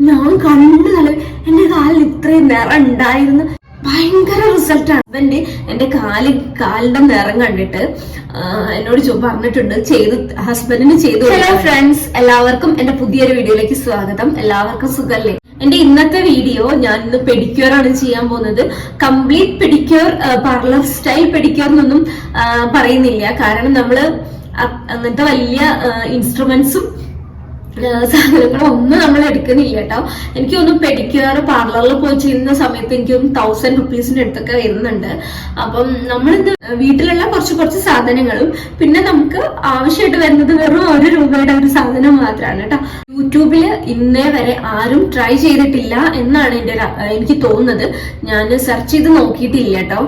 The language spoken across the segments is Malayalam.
ഞാൻ കണ്ടു നല്ല എന്റെ കാലിൽ ഇത്രയും നിറം ഉണ്ടായിരുന്നു. ഭയങ്കര റിസൾട്ടാണ്. എന്റെ കാലിന്റെ നിറം കണ്ടിട്ട് എന്നോട് പറഞ്ഞിട്ടുണ്ട് ഹസ്ബൻഡിന് ചെയ്തു. ഹലോ ഫ്രണ്ട്സ്, എല്ലാവർക്കും എന്റെ പുതിയൊരു വീഡിയോയിലേക്ക് സ്വാഗതം. എല്ലാവർക്കും സുഖല്ലേ? എന്റെ ഇന്നത്തെ വീഡിയോ ഞാൻ ഇന്ന് പെഡിക്യൂർ ആണ് ചെയ്യാൻ പോകുന്നത്. Complete pedicure, parlour style pedicure എന്നൊന്നും പറയുന്നില്ല. കാരണം നമ്മള് അങ്ങനത്തെ വലിയ ഇൻസ്ട്രുമെന്റ്സും സാധനങ്ങളൊന്നും നമ്മൾ എടുക്കുന്നില്ല കേട്ടോ. എനിക്കൊന്നും പെഡിക്യൂർ പാർലറിൽ പോയി ചെയ്യുന്ന സമയത്ത് എനിക്കൊന്നും 1000 rupees അടുത്തൊക്കെ വരുന്നുണ്ട്. അപ്പം നമ്മളിത് വീട്ടിലുള്ള കുറച്ച് സാധനങ്ങളും പിന്നെ നമുക്ക് ആവശ്യമായിട്ട് വരുന്നത് വെറും 1 രൂപയുടെ ഒരു സാധനം മാത്രമാണ് കേട്ടോ. യൂട്യൂബില് ഇന്നേ വരെ ആരും ട്രൈ ചെയ്തിട്ടില്ല എന്നാണ് എനിക്ക് തോന്നുന്നത്. ഞാൻ സെർച്ച് ചെയ്ത് നോക്കിയിട്ടില്ല കേട്ടോ.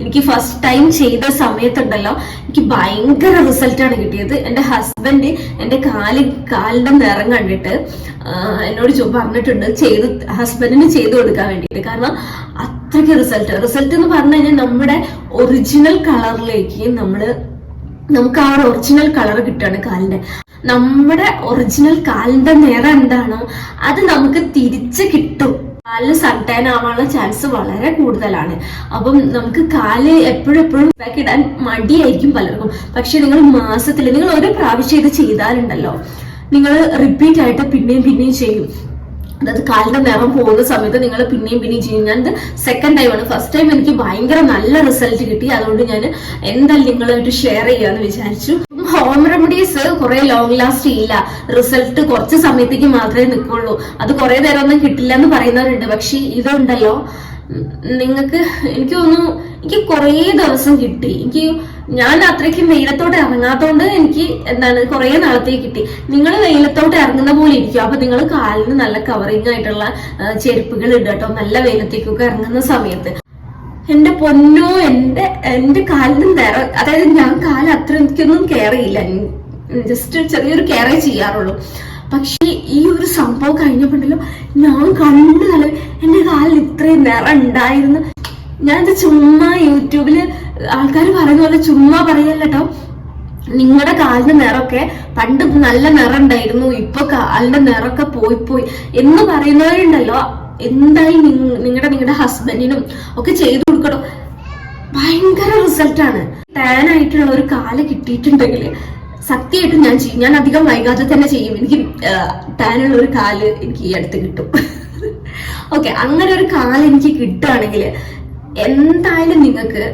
എനിക്ക് ഫസ്റ്റ് ടൈം ചെയ്ത സമയത്തുണ്ടല്ലോ എനിക്ക് ഭയങ്കര റിസൾട്ടാണ് കിട്ടിയത്. എന്റെ ഹസ്ബൻഡ് എന്റെ കാലിന്റെ നിറം കണ്ടിട്ട് എന്നോട് പറഞ്ഞിട്ടുണ്ട് ഹസ്ബൻഡിന് ചെയ്തു കൊടുക്കാൻ വേണ്ടിയിട്ട്. കാരണം അത്രയ്ക്ക് റിസൾട്ട് എന്ന് പറഞ്ഞു കഴിഞ്ഞാൽ നമ്മുടെ ഒറിജിനൽ കളറിലേക്ക് നമുക്ക് ആ ഒറിജിനൽ കളർ കിട്ടുകയാണ് കാലിന്റെ. നമ്മുടെ ഒറിജിനൽ കാലിന്റെ നിറം എന്താണോ അത് നമുക്ക് തിരിച്ച് കിട്ടും. കാലിന് സൺടാൻ ആവാനുള്ള ചാൻസ് വളരെ കൂടുതലാണ്. അപ്പം നമുക്ക് കാല് എപ്പോഴും ഇടാൻ മടിയായിരിക്കും പലർക്കും. പക്ഷെ നിങ്ങൾ ഒരു പ്രാവശ്യം ഇത് ചെയ്താലുണ്ടല്ലോ, നിങ്ങൾ റിപ്പീറ്റ് ആയിട്ട് പിന്നെയും ചെയ്യും. അതായത് കാലിന്റെ നിറം പോകുന്ന സമയത്ത് നിങ്ങൾ പിന്നെയും ചെയ്യും. ഞാനിത് സെക്കൻഡ് ടൈമാണ്. ഫസ്റ്റ് ടൈം എനിക്ക് ഭയങ്കര നല്ല റിസൾട്ട് കിട്ടി. അതുകൊണ്ട് ഞാൻ എന്തായാലും നിങ്ങളായിട്ട് ഷെയർ ചെയ്യാന്ന് വിചാരിച്ചു. ഹോം റെമഡീസ് കുറെ ലോങ് ലാസ്റ്റ് ചെയ്യില്ല. റിസൾട്ട് കുറച്ച് സമയത്തേക്ക് മാത്രമേ നിൽക്കുള്ളൂ. അത് കുറെ നേരം ഒന്നും കിട്ടില്ല എന്ന് പറയുന്നവരുണ്ട്. പക്ഷെ ഇതുണ്ടല്ലോ, എനിക്ക് തോന്നുന്നു എനിക്ക് കുറേ ദിവസം കിട്ടി. ഞാൻ അത്രയ്ക്കും വെയിലത്തോട്ട് ഇറങ്ങാത്തോണ്ട് എനിക്ക് കുറെ നാളത്തേക്ക് കിട്ടി. നിങ്ങൾ വെയിലത്തോട്ട് ഇറങ്ങുന്ന പോലെ ഇരിക്കും. അപ്പൊ നിങ്ങൾ കാലിന് നല്ല കവറിങ് ആയിട്ടുള്ള ചെരുപ്പുകൾ ഇടുക കേട്ടോ, നല്ല വെയിലത്തേക്കൊക്കെ ഇറങ്ങുന്ന സമയത്ത്. എന്റെ പൊന്നോ, എന്റെ കാലിന് നിറം, അതായത് ഞാൻ കാല് അത്ര എനിക്കൊന്നും കെയർ ചെയ്യില്ല, ജസ്റ്റ് ചെറിയൊരു കെയറേ ചെയ്യാറുള്ളൂ. പക്ഷെ ഈ ഒരു സംഭവം കഴിഞ്ഞപ്പോണ്ടല്ലോ ഞാൻ കണ്ടു നല്ല എന്റെ കാലിൽ ഇത്രയും നിറം ഉണ്ടായിരുന്നു. ഞാനിത് ചുമ്മാ യൂട്യൂബില് ആൾക്കാർ പറയുന്ന പോലെ ചുമ്മാ പറയല്ല കേട്ടോ. നിങ്ങളുടെ കാലിന്റെ നിറമൊക്കെ പണ്ട് നല്ല നിറം ഉണ്ടായിരുന്നു, ഇപ്പൊ കാലിന്റെ നിറമൊക്കെ പോയി എന്ന് പറയുന്നവരുണ്ടല്ലോ. എന്തായാലും നിങ്ങളുടെ ഹസ്ബൻഡിനും ഒക്കെ ചെയ്തു കൊടുക്കണോ. ഭയങ്കര റിസൾട്ടാണ്. ടാൻ ആയിട്ടുള്ള ഒരു കാല് കിട്ടിയിട്ടുണ്ടെങ്കിൽ സത്യമായിട്ടും ഞാൻ ചെയ്യും. ഞാൻ അധികം വൈകാതെ തന്നെ ചെയ്യും. എനിക്ക് ടാനുള്ള ഒരു കാല് എനിക്ക് ഈ അടുത്ത് കിട്ടും. ഓക്കെ, അങ്ങനെ ഒരു കാല് എനിക്ക് കിട്ടുകയാണെങ്കിൽ എന്തായാലും നിങ്ങൾക്ക്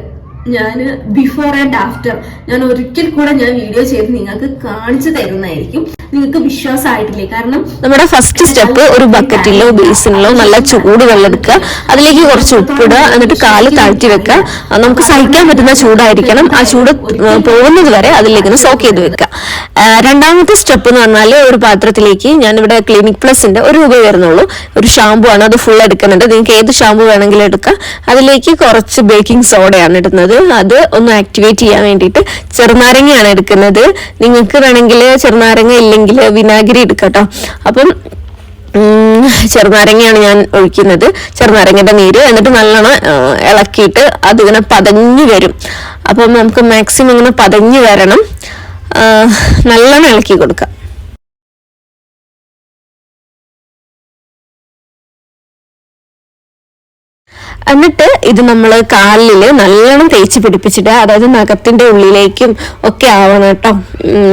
ഞാൻ ബിഫോർ ആൻഡ് ആഫ്റ്റർ ഞാൻ ഒരിക്കൽ കൂടെ വീഡിയോ ചെയ്ത് നിങ്ങൾക്ക് കാണിച്ചു തരുന്നതായിരിക്കും. നിങ്ങൾക്ക് വിശ്വാസമായിട്ടില്ലേ? കാരണം നമ്മുടെ ഫസ്റ്റ് സ്റ്റെപ്പ്, ഒരു ബക്കറ്റിലോ ബേസിനിലോ നല്ല ചൂട് വെള്ളം എടുക്കുക, അതിലേക്ക് കുറച്ച് ഉപ്പിടുക, എന്നിട്ട് കാല് താഴ്ത്തി വെക്കുക. നമുക്ക് സഹിക്കാൻ പറ്റുന്ന ചൂടായിരിക്കണം. ആ ചൂട് പോകുന്നത് വരെ അതിലേക്ക് സോക്ക് ചെയ്ത് വെക്കുക. രണ്ടാമത്തെ സ്റ്റെപ്പ് എന്ന് പറഞ്ഞാൽ, ഒരു പാത്രത്തിലേക്ക് ഞാനിവിടെ ക്ലിനിക് പ്ലസിന്റെ 1 രൂപ വരുന്നുള്ളൂ ഒരു ഷാമ്പു ആണ്, അത് ഫുൾ എടുക്കുന്നുണ്ട്. നിങ്ങൾക്ക് ഏത് ഷാമ്പു വേണമെങ്കിലും എടുക്കാം. അതിലേക്ക് കുറച്ച് ബേക്കിംഗ് സോഡയാണ് ഇടുന്നത്. അത് ഒന്ന് ആക്ടിവേറ്റ് ചെയ്യാൻ വേണ്ടിയിട്ട് ചെറുനാരങ്ങയാണ് എടുക്കുന്നത്. നിങ്ങൾക്ക് വേണമെങ്കിൽ ചെറുനാരങ്ങ ഇല്ലെങ്കിൽ വിനാഗിരി എടുക്കട്ടോ. അപ്പം ചെറുനാരങ്ങയാണ് ഞാൻ ഒഴിക്കുന്നത്, ചെറുനാരങ്ങയുടെ നീര്. എന്നിട്ട് നല്ലോണം ഇളക്കിയിട്ട് അതിങ്ങനെ പതഞ്ഞു വരും. അപ്പം നമുക്ക് മാക്സിമം ഇങ്ങനെ പതഞ്ഞു വരണം. നല്ലോണം ഇളക്കി കൊടുക്കാം. എന്നിട്ട് ഇത് നമ്മൾ കാലില് നല്ലോണം തേച്ച് പിടിപ്പിച്ചിട്ട്, അതായത് നഖത്തിന്റെ ഉള്ളിലേക്കും ഒക്കെ ആവണം കേട്ടോ.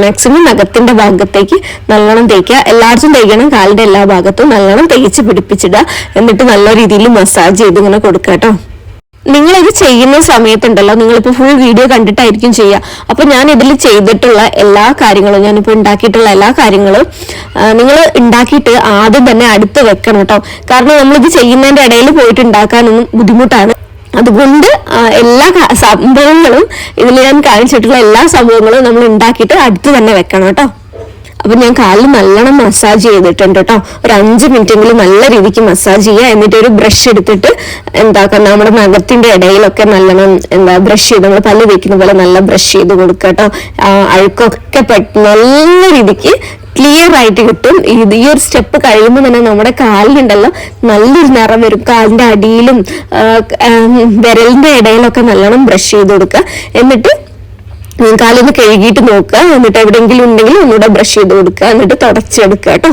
മാക്സിമം നഖത്തിന്റെ ഭാഗത്തേക്ക് നല്ലോണം തേക്കുക. എല്ലായിടത്തും തേക്കണം, കാലിന്റെ എല്ലാ ഭാഗത്തും നല്ലോണം തേച്ച് പിടിപ്പിച്ചിടുക. എന്നിട്ട് നല്ല രീതിയിൽ മസാജ് ചെയ്ത് ഇങ്ങനെ കൊടുക്കുക കേട്ടോ. നിങ്ങളിത് ചെയ്യുന്ന സമയത്തുണ്ടല്ലോ, നിങ്ങളിപ്പോൾ ഫുൾ വീഡിയോ കണ്ടിട്ടായിരിക്കും ചെയ്യുക. അപ്പൊ ഞാൻ ഇതിൽ ചെയ്തിട്ടുള്ള എല്ലാ കാര്യങ്ങളും, ഞാനിപ്പോൾ ഉണ്ടാക്കിയിട്ടുള്ള എല്ലാ കാര്യങ്ങളും നിങ്ങൾ ഉണ്ടാക്കിയിട്ട് ആദ്യം തന്നെ അടുത്ത് വെക്കണം കേട്ടോ. കാരണം നമ്മളിത് ചെയ്യുന്നതിന്റെ ഇടയിൽ പോയിട്ട് ഉണ്ടാക്കാനൊന്നും ബുദ്ധിമുട്ടാണ്. അതുകൊണ്ട് എല്ലാ സംഭവങ്ങളും, ഇതിൽ ഞാൻ കാണിച്ചിട്ടുള്ള എല്ലാ സംഭവങ്ങളും നമ്മൾ ഉണ്ടാക്കിയിട്ട് അടുത്ത് തന്നെ വെക്കണം കേട്ടോ. അപ്പൊ ഞാൻ കാലിൽ നല്ലോണം മസാജ് ചെയ്തിട്ടുണ്ട് കേട്ടോ. ഒരു 5 മിനിറ്റെങ്കിലും നല്ല രീതിക്ക് മസാജ് ചെയ്യുക. എന്നിട്ട് ഒരു ബ്രഷ് എടുത്തിട്ട് നമ്മുടെ നഖത്തിന്റെ ഇടയിലൊക്കെ നല്ലോണം ബ്രഷ് ചെയ്ത്, നമ്മൾ പല്ല് തേക്കുന്ന പോലെ നല്ല ബ്രഷ് ചെയ്ത് കൊടുക്കുക കേട്ടോ. അഴുക്കൊക്കെ നല്ല രീതിക്ക് ക്ലിയർ ആയിട്ട് കിട്ടും. ഈ ഒരു സ്റ്റെപ്പ് കഴിയുമ്പോൾ തന്നെ നമ്മുടെ കാലിലുണ്ടല്ലോ നല്ലൊരു നിറം വരും. കാലിന്റെ അടിയിലും വിരലിന്റെ ഇടയിലൊക്കെ നല്ലോണം ബ്രഷ് ചെയ്ത് കൊടുക്കുക. എന്നിട്ട് കാലൊന്ന് കഴുകിയിട്ട് നോക്കുക. എന്നിട്ട് എവിടെയെങ്കിലും ഉണ്ടെങ്കിൽ ഒന്നുകൂടെ ബ്രഷ് ചെയ്ത് കൊടുക്കുക. എന്നിട്ട് തുടച്ചെടുക്കുക കേട്ടോ.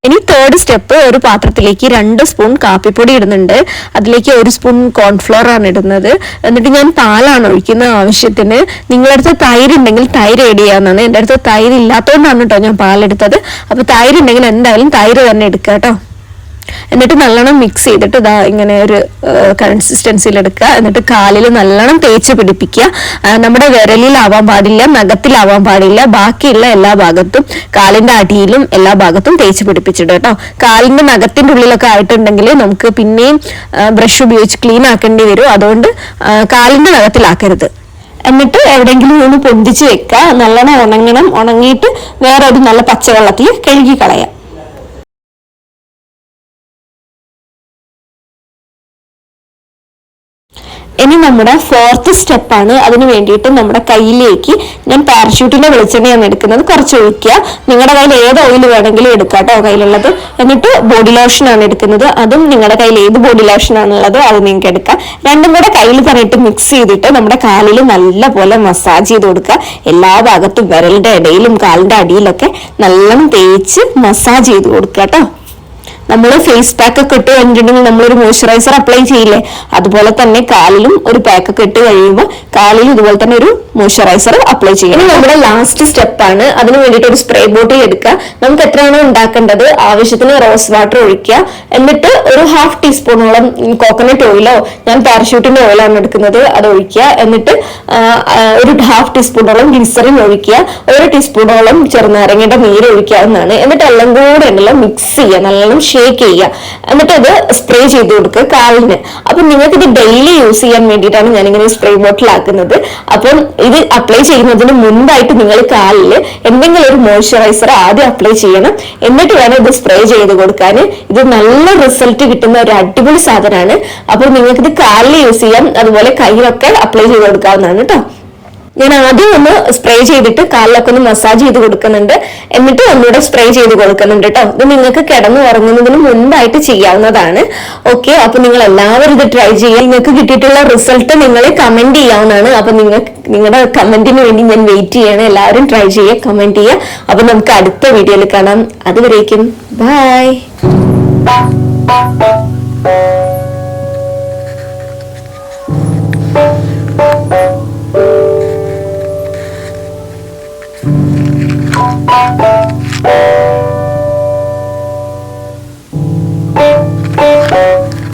ഇനി തേർഡ് സ്റ്റെപ്പ്, ഒരു പാത്രത്തിലേക്ക് 2 സ്പൂൺ കാപ്പിപ്പൊടി ഇടുന്നുണ്ട്. അതിലേക്ക് 1 സ്പൂൺ കോൺഫ്ലോർ ആണ് ഇടുന്നത്. എന്നിട്ട് ഞാൻ പാലാണ് ഒഴിക്കുന്നത് ആവശ്യത്തിന്. നിങ്ങളുടെ അടുത്ത് തൈര് ഉണ്ടെങ്കിൽ തൈര് ആഡ് ചെയ്യാവുന്നതാണ്. എൻ്റെ അടുത്ത് തൈര് ഇല്ലാത്തതുകൊണ്ടാണ് കേട്ടോ ഞാൻ പാലെടുത്തത്. അപ്പോൾ തൈര് ഉണ്ടെങ്കിൽ എന്തായാലും തൈര് തന്നെ എടുക്കുക കേട്ടോ. എന്നിട്ട് നല്ലോണം മിക്സ് ചെയ്തിട്ട് ഇതാ ഇങ്ങനെ ഒരു കൺസിസ്റ്റൻസിയിൽ എടുക്കുക. എന്നിട്ട് കാലിൽ നല്ലോണം തേച്ച് പിടിപ്പിക്കുക. നമ്മുടെ വിരലിലാവാൻ പാടില്ല, നഖത്തിലാവാൻ പാടില്ല. ബാക്കിയുള്ള എല്ലാ ഭാഗത്തും, കാലിന്റെ അടിയിലും എല്ലാ ഭാഗത്തും തേച്ച് പിടിപ്പിച്ചിട്ട് കേട്ടോ. കാലിന്റെ നഖത്തിന്റെ ഉള്ളിലൊക്കെ ആയിട്ടുണ്ടെങ്കിൽ നമുക്ക് പിന്നെയും ബ്രഷ് ഉപയോഗിച്ച് ക്ലീൻ ആക്കേണ്ടി വരും. അതുകൊണ്ട് കാലിന്റെ നഖത്തിലാക്കരുത്. എന്നിട്ട് എവിടെയെങ്കിലും ഒന്ന് പൊന്തിച്ച് വെക്കുക. നല്ലോണം ഉണങ്ങണം. ഉണങ്ങിയിട്ട് വേറെ ഒരു നല്ല പച്ചവെള്ളത്തിൽ കഴുകി കളയാം. ഇനി നമ്മുടെ 4th സ്റ്റെപ്പാണ്. അതിന് വേണ്ടിയിട്ട് നമ്മുടെ കയ്യിലേക്ക് ഞാൻ പാരഷൂട്ടിന്റെ വെളിച്ചെണ്ണയാണ് എടുക്കുന്നത്. കുറച്ച് ഒഴിക്കുക. നിങ്ങളുടെ കയ്യിൽ ഏത് ഓയിൽ വേണമെങ്കിലും എടുക്കാം കേട്ടോ കയ്യിലുള്ളത്. എന്നിട്ട് ബോഡി ലോഷനാണ് എടുക്കുന്നത്. അതും നിങ്ങളുടെ കയ്യിൽ ഏത് ബോഡി ലോഷനാണുള്ളത് അത് നിങ്ങൾക്ക് എടുക്കാം. രണ്ടും കൂടെ കയ്യിൽ തന്നിട്ട് മിക്സ് ചെയ്തിട്ട് നമ്മുടെ കാലിൽ നല്ല പോലെ മസാജ് ചെയ്ത് കൊടുക്കുക. എല്ലാ ഭാഗത്തും വിരലിന്റെ ഇടയിലും കാലിന്റെ അടിയിലൊക്കെ നല്ലോണം തേച്ച് മസാജ് ചെയ്ത് കൊടുക്കുക കേട്ടോ. നമ്മൾ ഫേസ് പാക്ക് ഒക്കെ ഇട്ട് കഴിഞ്ഞിട്ടുണ്ടെങ്കിൽ നമ്മളൊരു മോയ്സ്ചറൈസർ അപ്ലൈ ചെയ്യില്ലേ, അതുപോലെ തന്നെ കാലിലും ഒരു പാക്ക് ഒക്കെ ഇട്ട് കഴിയുമ്പോൾ കാലിൽ ഇതുപോലെ തന്നെ ഒരു മോയ്സ്ചറൈസർ അപ്ലൈ ചെയ്യണം. നമ്മുടെ ലാസ്റ്റ് സ്റ്റെപ്പാണ്. അതിന് വേണ്ടിയിട്ട് ഒരു സ്പ്രേ ബോട്ടിൽ എടുക്കുക. നമുക്ക് എത്രയാണോ ഉണ്ടാക്കേണ്ടത് ആവശ്യത്തിന് റോസ് വാട്ടർ ഒഴിക്കുക. എന്നിട്ട് ഒരു 1/2 ടീസ്പൂണോളം കോക്കനട്ട് ഓയിലോ, ഞാൻ പാരഷൂട്ടിന്റെ ഓയിലാണ് എടുക്കുന്നത്, അത് ഒഴിക്കുക. എന്നിട്ട് ഒരു 1/2 ടീസ്പൂണോളം ഗ്ലിസറിൻ ഒഴിക്കുക. 1 ടീസ്പൂണോളം ചെറുനാരങ്ങയുടെ നീര് ഒഴിക്കാവുന്നതാണ്. എന്നിട്ട് എല്ലാം കൂടെ ഉണ്ടല്ലോ മിക്സ് ചെയ്യുക, നല്ലോണം ഷേക്ക് ചെയ്യുക. എന്നിട്ട് അത് സ്പ്രേ ചെയ്ത് കൊടുക്കുക കാലിന്. അപ്പൊ നിങ്ങൾക്ക് ഇത് ഡെയിലി യൂസ് ചെയ്യാൻ വേണ്ടിയിട്ടാണ് ഞാനിങ്ങനെ സ്പ്രേ ബോട്ടിലാക്കുന്നത്. അപ്പം ഇത് അപ്ലൈ ചെയ്യുന്നതിന് മുൻപായിട്ട് നിങ്ങൾ കാലിൽ എന്തെങ്കിലും ഒരു മോയ്സ്ചറൈസർ ആദ്യം അപ്ലൈ ചെയ്യണം. എന്നിട്ട് വേണം ഇത് സ്പ്രേ ചെയ്ത് കൊടുക്കാൻ. ഇത് നല്ല റിസൾട്ട് കിട്ടുന്ന ഒരു അടിപൊളി സാധനമാണ്. അപ്പോൾ നിങ്ങൾക്ക് ഇത് കാലിൽ യൂസ് ചെയ്യാം, അതുപോലെ കയ്യിലൊക്കെ അപ്ലൈ ചെയ്ത് കൊടുക്കാവുന്നതാണ് കേട്ടോ. ഞാൻ ആദ്യം ഒന്ന് സ്പ്രേ ചെയ്തിട്ട് കാലിലൊക്കെ ഒന്ന് മസാജ് ചെയ്ത് കൊടുക്കുന്നുണ്ട്. എന്നിട്ട് ഒന്നുകൂടെ സ്പ്രേ ചെയ്ത് കൊടുക്കുന്നുണ്ട് കേട്ടോ. ഇത് നിങ്ങൾക്ക് കിടന്നു ഉറങ്ങുന്നതിന് മുൻപായിട്ട് ചെയ്യാവുന്നതാണ്. ഓക്കെ, അപ്പൊ നിങ്ങൾ എല്ലാവരും ഇത് ട്രൈ ചെയ്യുക. നിങ്ങൾക്ക് കിട്ടിയിട്ടുള്ള റിസൾട്ട് നിങ്ങൾ കമന്റ് ചെയ്യാവുന്നതാണ്. അപ്പൊ നിങ്ങളുടെ കമന്റിന് വേണ്ടി ഞാൻ വെയിറ്റ് ചെയ്യണം. എല്ലാവരും ട്രൈ ചെയ്യുക, കമന്റ് ചെയ്യുക. അപ്പൊ നമുക്ക് അടുത്ത വീഡിയോയിൽ കാണാം. അതുവരേക്കും ബൈ.